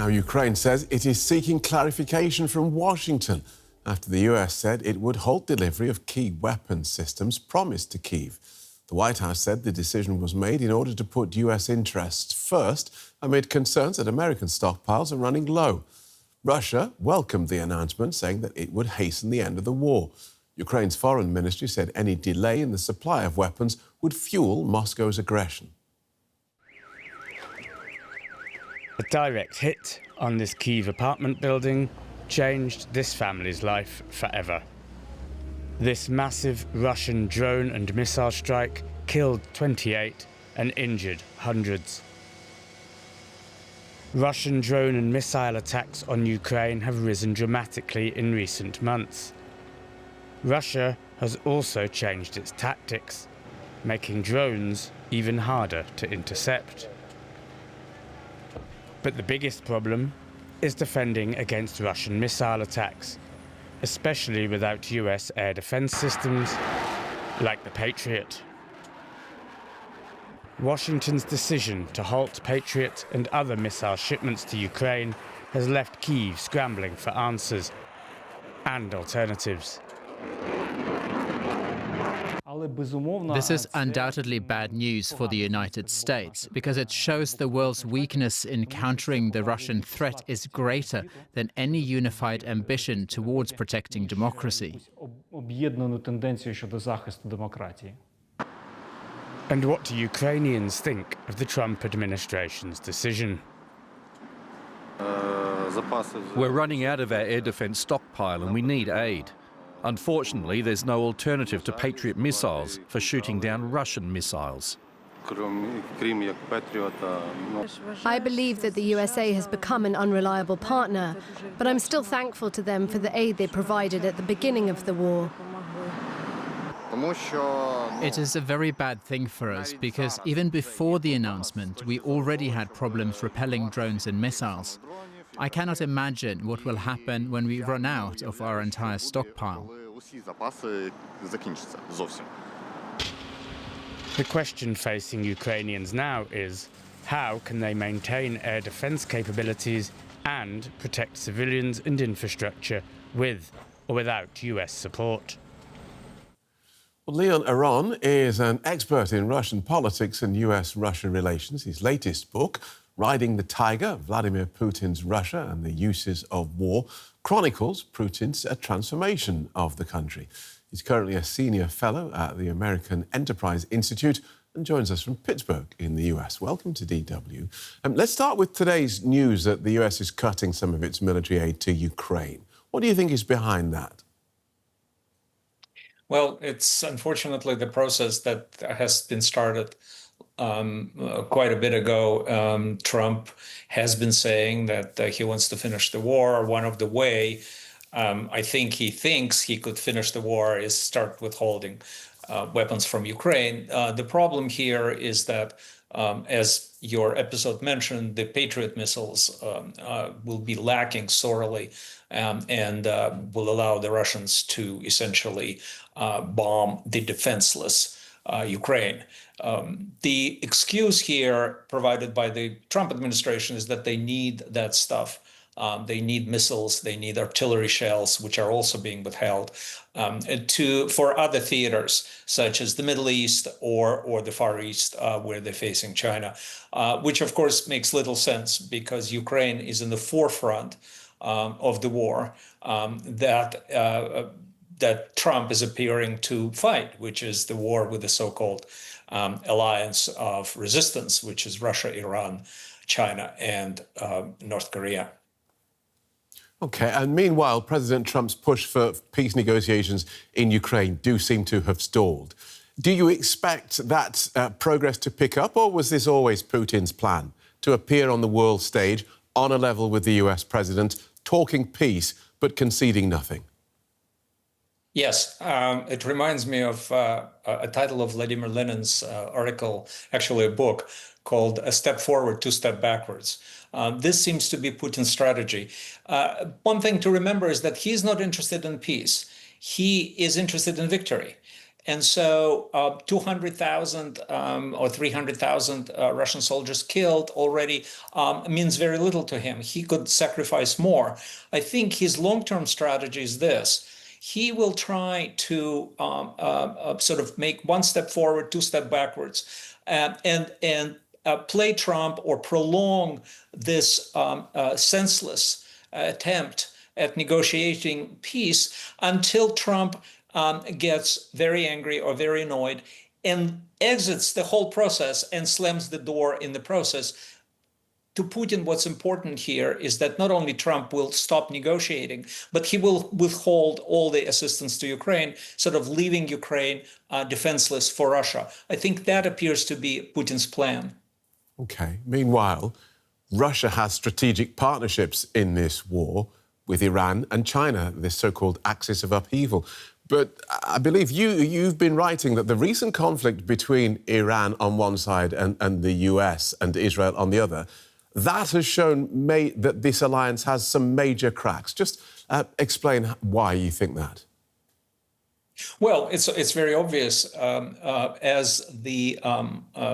Now, Ukraine says it is seeking clarification from Washington after the US said it would halt delivery of key weapons systems promised to Kyiv. The White House said the decision was made in order to put US interests first amid concerns that American stockpiles are running low. Russia welcomed the announcement, saying that it would hasten the end of the war. Ukraine's foreign ministry said any delay in the supply of weapons would fuel Moscow's aggression. A direct hit on this Kyiv apartment building changed this family's life forever. This massive Russian drone and missile strike killed 28 and injured hundreds. Russian drone and missile attacks on Ukraine have risen dramatically in recent months. Russia has also changed its tactics, making drones even harder to intercept. But the biggest problem is defending against Russian missile attacks, especially without US air defense systems like the Patriot. Washington's decision to halt Patriot and other missile shipments to Ukraine has left Kyiv scrambling for answers and alternatives. This is undoubtedly bad news for the United States because it shows the world's weakness in countering the Russian threat is greater than any unified ambition towards protecting democracy. And what do Ukrainians think of the Trump administration's decision? We're running out of our air defense stockpile and we need aid. Unfortunately, there's no alternative to Patriot missiles for shooting down Russian missiles. I believe that the USA has become an unreliable partner, but I'm still thankful to them for the aid they provided at the beginning of the war. It is a very bad thing for us because even before the announcement, we already had problems repelling drones and missiles. I cannot imagine what will happen when we run out of our entire stockpile. The question facing Ukrainians now is, how can they maintain air defense capabilities and protect civilians and infrastructure with or without US support? Well, Leon Aron is an expert in Russian politics and US-Russia relations. His latest book, Riding the Tiger, Vladimir Putin's Russia and the Uses of War, chronicles Putin's transformation of the country. He's currently a senior fellow at the American Enterprise Institute and joins us from Pittsburgh in the US. Welcome to DW. Let's start with today's news that the US is cutting some of its military aid to Ukraine. What do you think is behind that? Well, it's unfortunately the process that has been started quite a bit ago. Trump has been saying that he wants to finish the war. One of the way I think he thinks he could finish the war is start withholding weapons from Ukraine. The problem here is that, as your episode mentioned, the Patriot missiles will be lacking sorely and will allow the Russians to essentially bomb the defenseless Ukraine. The excuse here provided by the Trump administration is that they need that stuff. They need missiles, they need artillery shells, which are also being withheld, for other theaters, such as the Middle East or the Far East, where they're facing China, which of course makes little sense because Ukraine is in the forefront of the war that Trump is appearing to fight, which is the war with the so-called alliance of resistance, which is Russia, Iran, China, and North Korea. OK, and meanwhile, President Trump's push for peace negotiations in Ukraine do seem to have stalled. Do you expect that progress to pick up, or was this always Putin's plan, to appear on the world stage on a level with the US president, talking peace but conceding nothing? Yes, it reminds me of a title of Vladimir Lenin's article, actually a book, called A Step Forward, Two Step Backwards. This seems to be Putin's strategy. One thing to remember is that he's not interested in peace. He is interested in victory. And so 200,000 or 300,000 Russian soldiers killed already means very little to him. He could sacrifice more. I think his long-term strategy is this. He will try to sort of make one step forward, two steps backwards, and play Trump or prolong this senseless attempt at negotiating peace until Trump gets very angry or very annoyed and exits the whole process and slams the door in the process. To Putin, what's important here is that not only Trump will stop negotiating, but he will withhold all the assistance to Ukraine, sort of leaving Ukraine defenseless for Russia. I think that appears to be Putin's plan. OK. Meanwhile, Russia has strategic partnerships in this war with Iran and China, this so-called axis of upheaval. But I believe you've been writing that the recent conflict between Iran on one side and the US and Israel on the other, that has shown that this alliance has some major cracks. Just explain why you think that. Well, it's very obvious. As the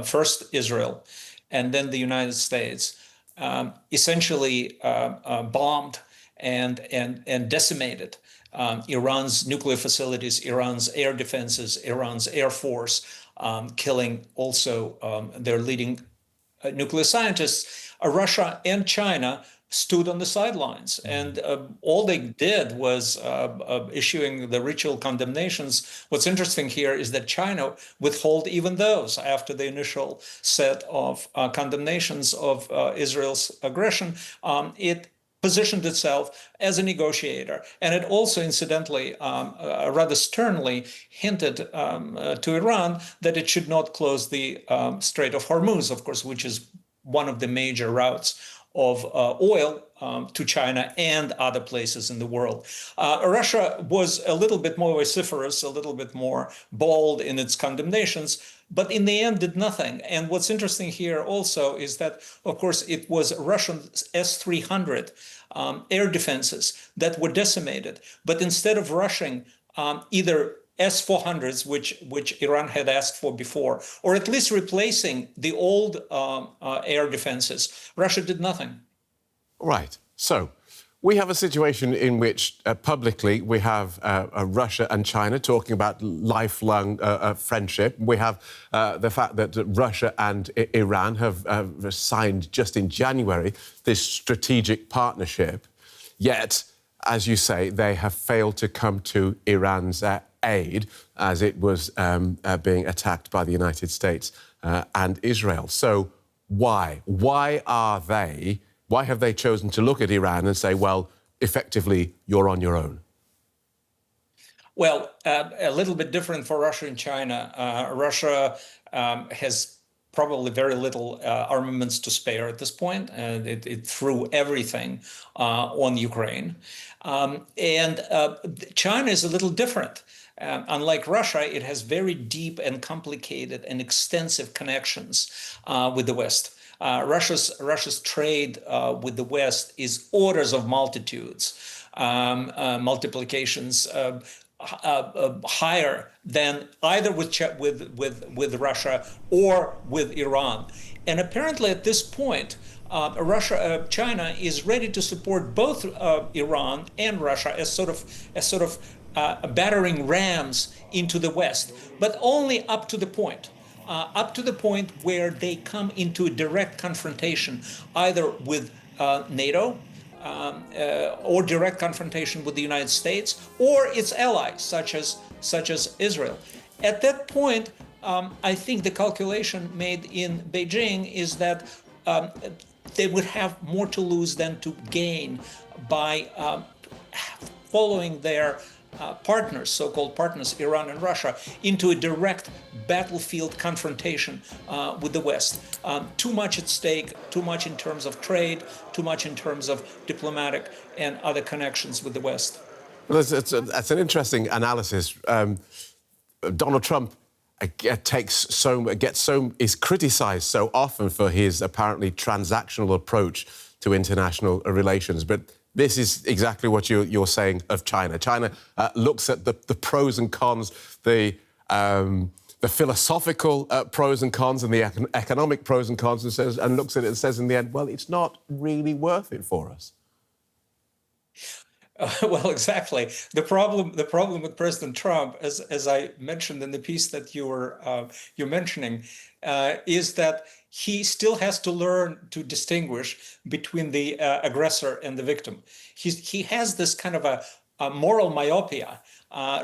first Israel and then the United States essentially bombed and decimated Iran's nuclear facilities, Iran's air defenses, Iran's air force, killing also their leading nuclear scientists. Russia and China stood on the sidelines, and all they did was issuing the ritual condemnations. What's interesting here is that China withhold even those after the initial set of condemnations of Israel's aggression. It positioned itself as a negotiator, and it also, incidentally, rather sternly hinted to Iran that it should not close the Strait of Hormuz, of course, which is one of the major routes of oil to China and other places in the world. Russia was a little bit more vociferous, a little bit more bold in its condemnations, but in the end did nothing. And what's interesting here also is that, of course, it was Russian S-300 air defenses that were decimated. But instead of rushing either S-400s, which Iran had asked for before, or at least replacing the old air defenses, Russia did nothing. Right. So we have a situation in which publicly we have Russia and China talking about lifelong friendship. We have the fact that Russia and Iran have signed just in January this strategic partnership. Yet, as you say, they have failed to come to Iran's aid as it was being attacked by the United States and Israel. So why? Why have they chosen to look at Iran and say, well, effectively, you're on your own? Well, a little bit different for Russia and China. Russia has probably very little armaments to spare at this point. It threw everything on Ukraine. And China is a little different. Unlike Russia, it has very deep and complicated and extensive connections with the West. Russia's trade with the West is orders of multiplications higher than either with Russia or with Iran. And apparently at this point, China is ready to support both Iran and Russia as sort of battering rams into the West, but only up to the point. Where they come into a direct confrontation, either with NATO or direct confrontation with the United States or its allies, such as Israel. At that point, I think the calculation made in Beijing is that they would have more to lose than to gain by following their partners, so-called partners, Iran and Russia, into a direct battlefield confrontation with the West. Too much at stake, too much in terms of trade, too much in terms of diplomatic and other connections with the West. Well, that's an interesting analysis. Donald Trump is criticised so often for his apparently transactional approach to international relations, but this is exactly what you're saying of China. China looks at the pros and cons, the the philosophical pros and cons and the economic pros and cons, and looks at it and says in the end, well, it's not really worth it for us. Well, exactly. The problem with President Trump, as I mentioned in the piece that you're mentioning, is that he still has to learn to distinguish between the aggressor and the victim. He has this kind of a moral myopia.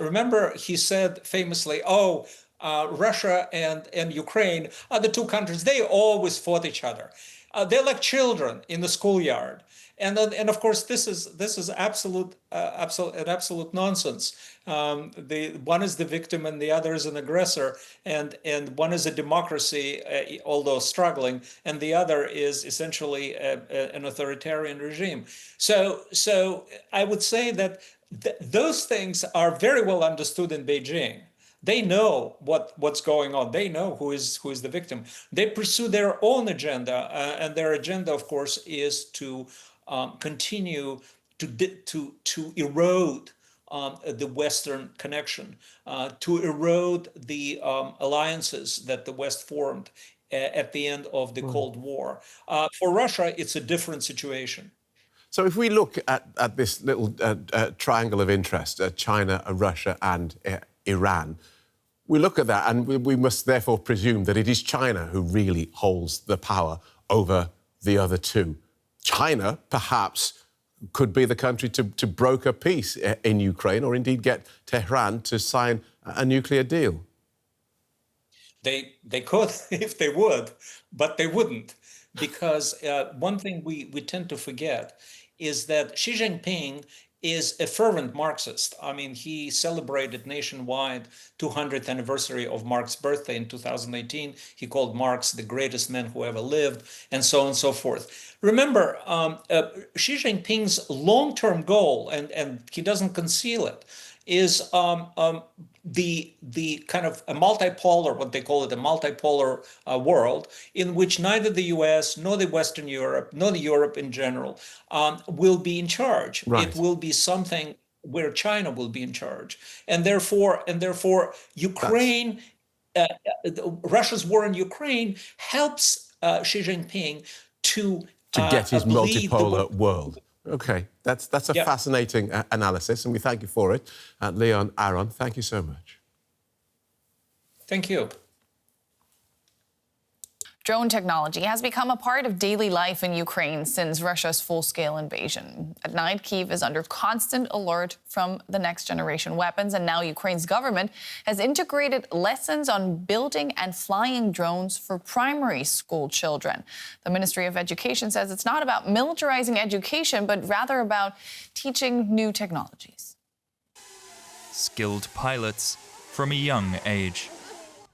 Remember, he said famously, "Oh, Russia and Ukraine are the two countries. They always fought each other. They're like children in the schoolyard." And of course, this is absolute nonsense. One is the victim and the other is an aggressor, and one is a democracy, although struggling, and the other is essentially an authoritarian regime. So I would say that those things are very well understood in Beijing. They know what's going on. They know who is the victim. They pursue their own agenda, and their agenda, of course, is to continue to erode the Western connection, to erode the alliances that the West formed at the end of the Cold War. For Russia, it's a different situation. So if we look at this little triangle of interest, China, Russia and Iran, we look at that and we must therefore presume that it is China who really holds the power over the other two. China, perhaps, could be the country to broker peace in Ukraine or indeed get Tehran to sign a nuclear deal. They could if they would, but they wouldn't. Because one thing we tend to forget is that Xi Jinping is a fervent Marxist. I mean, he celebrated nationwide 200th anniversary of Marx's birthday in 2018. He called Marx the greatest man who ever lived, and so on and so forth. Remember, Xi Jinping's long-term goal, and he doesn't conceal it, is the kind of a multipolar, what they call it, a multipolar world in which neither the US nor the Western Europe, nor the Europe in general, will be in charge. Right. It will be something where China will be in charge. And therefore Ukraine, Russia's war in Ukraine helps Xi Jinping to get his multipolar world. OK, that's a fascinating analysis, and we thank you for it. Leon Aron, thank you so much. Thank you. Drone technology has become a part of daily life in Ukraine since Russia's full-scale invasion. At night, Kyiv is under constant alert from the next-generation weapons, and now Ukraine's government has integrated lessons on building and flying drones for primary school children. The Ministry of Education says it's not about militarizing education, but rather about teaching new technologies. Skilled pilots from a young age.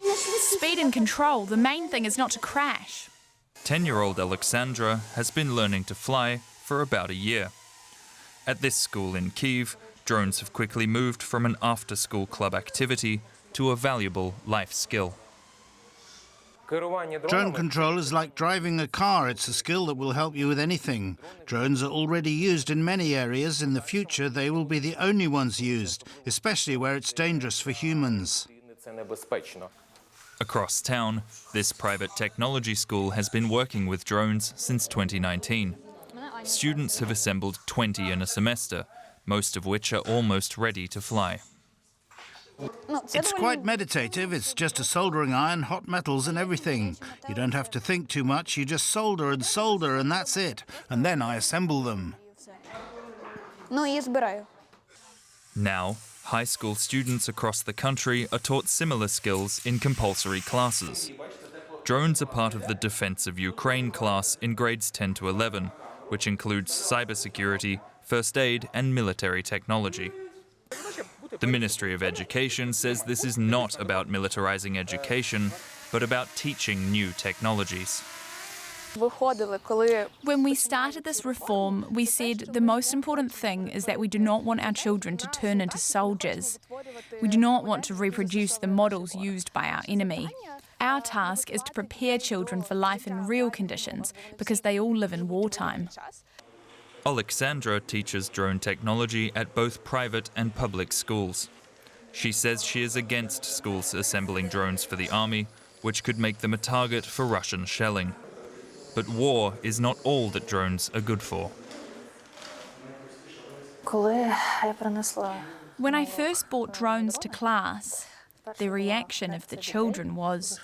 Speed and control. The main thing is not to crash. 10-year-old Alexandra has been learning to fly for about a year. At this school in Kyiv, drones have quickly moved from an after-school club activity to a valuable life skill. Drone control is like driving a car. It's a skill that will help you with anything. Drones are already used in many areas. In the future, they will be the only ones used, especially where it's dangerous for humans. Across town, this private technology school has been working with drones since 2019. Students have assembled 20 in a semester, most of which are almost ready to fly. It's quite meditative. It's just a soldering iron, hot metals and everything. You don't have to think too much. You just solder, and that's it. And then I assemble them. Now, high school students across the country are taught similar skills in compulsory classes. Drones are part of the Defense of Ukraine class in grades 10 to 11, which includes cybersecurity, first aid and military technology. The Ministry of Education says this is not about militarizing education, but about teaching new technologies. When we started this reform, we said the most important thing is that we do not want our children to turn into soldiers. We do not want to reproduce the models used by our enemy. Our task is to prepare children for life in real conditions, because they all live in wartime. Alexandra teaches drone technology at both private and public schools. She says she is against schools assembling drones for the army, which could make them a target for Russian shelling. But war is not all that drones are good for. When I first brought drones to class, the reaction of the children was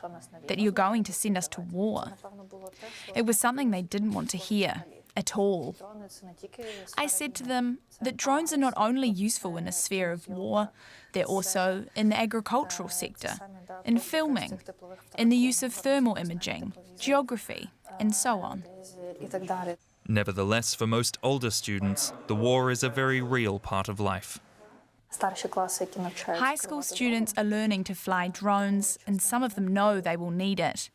that you're going to send us to war. It was something they didn't want to hear at all. I said to them that drones are not only useful in a sphere of war, they're also in the agricultural sector, in filming, in the use of thermal imaging, geography, and so on. Nevertheless, for most older students, the war is a very real part of life. High school students are learning to fly drones, and some of them know they will need it.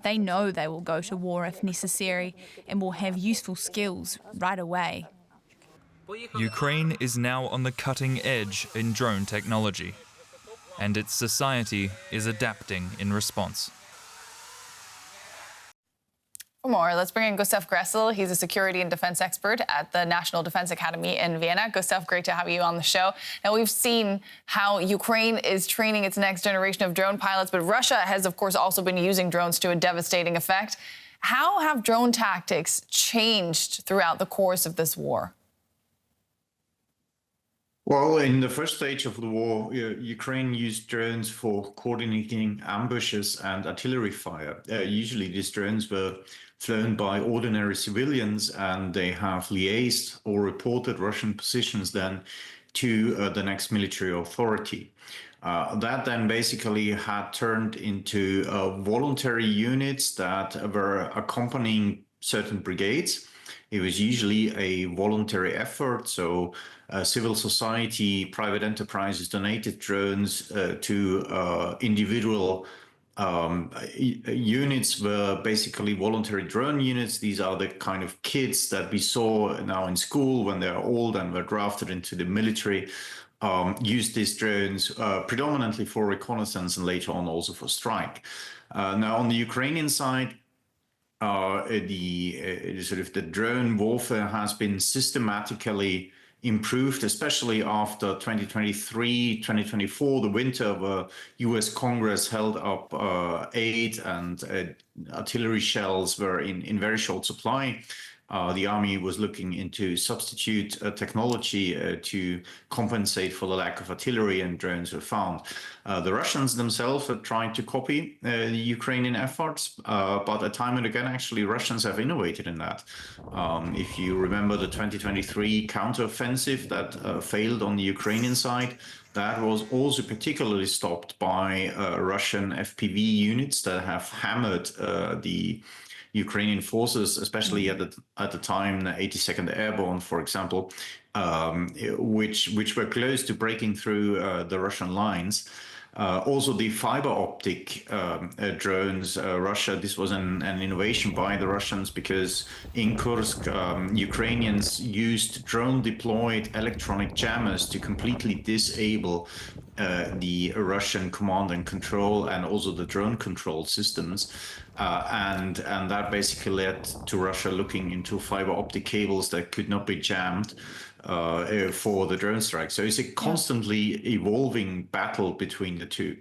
They know they will go to war if necessary and will have useful skills right away. Ukraine is now on the cutting edge in drone technology, and its society is adapting in response. For more, let's bring in Gustav Gressel. He's a security and defense expert at the National Defense Academy in Vienna. Gustav, great to have you on the show. Now, we've seen how Ukraine is training its next generation of drone pilots, but Russia has, of course, also been using drones to a devastating effect. How have drone tactics changed throughout the course of this war? Well, in the first stage of the war, Ukraine used drones for coordinating ambushes and artillery fire. Usually these drones were flown by ordinary civilians, and they have liaised or reported Russian positions then to the next military authority. That then basically had turned into voluntary units that were accompanying certain brigades. It was usually a voluntary effort, so civil society, private enterprises donated drones to individual units were basically voluntary drone units. These are the kind of kids that we saw now in school when they're old and were drafted into the military, used these drones predominantly for reconnaissance and later on also for strike. Now on the Ukrainian side, the drone warfare has been systematically improved, especially after 2023, 2024, the winter where US Congress held up aid and artillery shells were in very short supply. The army was looking into substitute technology to compensate for the lack of artillery, and drones were found. The Russians themselves are trying to copy the Ukrainian efforts, but time and again, actually, Russians have innovated in that. If you remember the 2023 counteroffensive that failed on the Ukrainian side, that was also particularly stopped by Russian FPV units that have hammered the Ukrainian forces, especially at the time, the 82nd Airborne, for example, which were close to breaking through the Russian lines. Also, the fiber optic drones, this was an innovation by the Russians, because in Kursk, Ukrainians used drone-deployed electronic jammers to completely disable the Russian command and control and also the drone control systems. And that basically led to Russia looking into fiber optic cables that could not be jammed for the drone strike. So it's a constantly evolving battle between the two.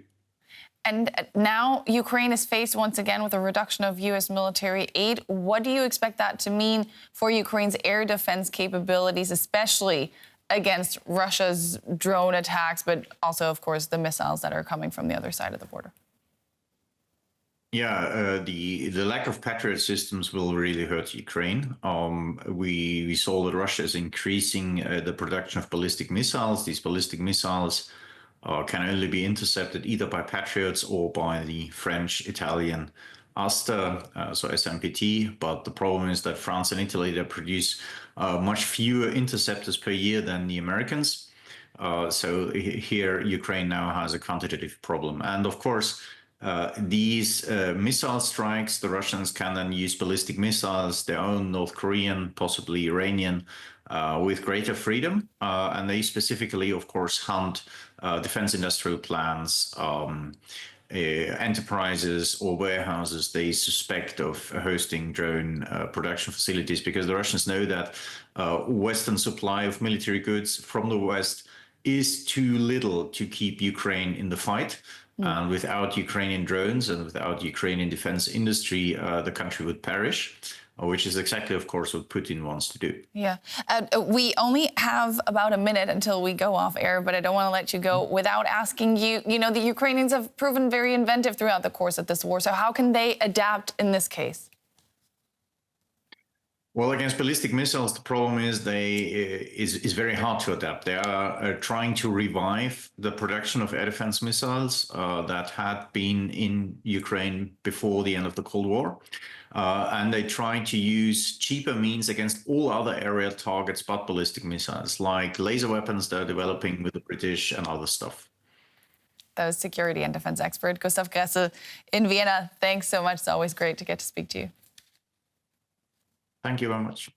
And now Ukraine is faced once again with a reduction of U.S. military aid. What do you expect that to mean for Ukraine's air defense capabilities, especially against Russia's drone attacks, but also, of course, the missiles that are coming from the other side of the border? Yeah, the lack of Patriot systems will really hurt Ukraine. We saw that Russia is increasing the production of ballistic missiles. These ballistic missiles can only be intercepted either by Patriots or by the French-Italian Aster, so SMPT. But the problem is that France and Italy, they produce much fewer interceptors per year than the Americans. So here, Ukraine now has a quantitative problem. And of course, these missile strikes, the Russians can then use ballistic missiles, their own North Korean, possibly Iranian, with greater freedom. And they specifically, of course, hunt defense industrial plants, enterprises or warehouses they suspect of hosting drone production facilities, because the Russians know that Western supply of military goods from the West is too little to keep Ukraine in the fight. And without Ukrainian drones and without Ukrainian defense industry, the country would perish, which is exactly, of course, what Putin wants to do. Yeah. We only have about a minute until we go off air, but I don't want to let you go without asking you, the Ukrainians have proven very inventive throughout the course of this war. So how can they adapt in this case? Well, against ballistic missiles, the problem is is very hard to adapt. They are trying to revive the production of air defense missiles that had been in Ukraine before the end of the Cold War. And they try to use cheaper means against all other aerial targets but ballistic missiles, like laser weapons they're developing with the British and other stuff. That was security and defense expert Gustav Gressel in Vienna. Thanks so much. It's always great to get to speak to you. Thank you very much.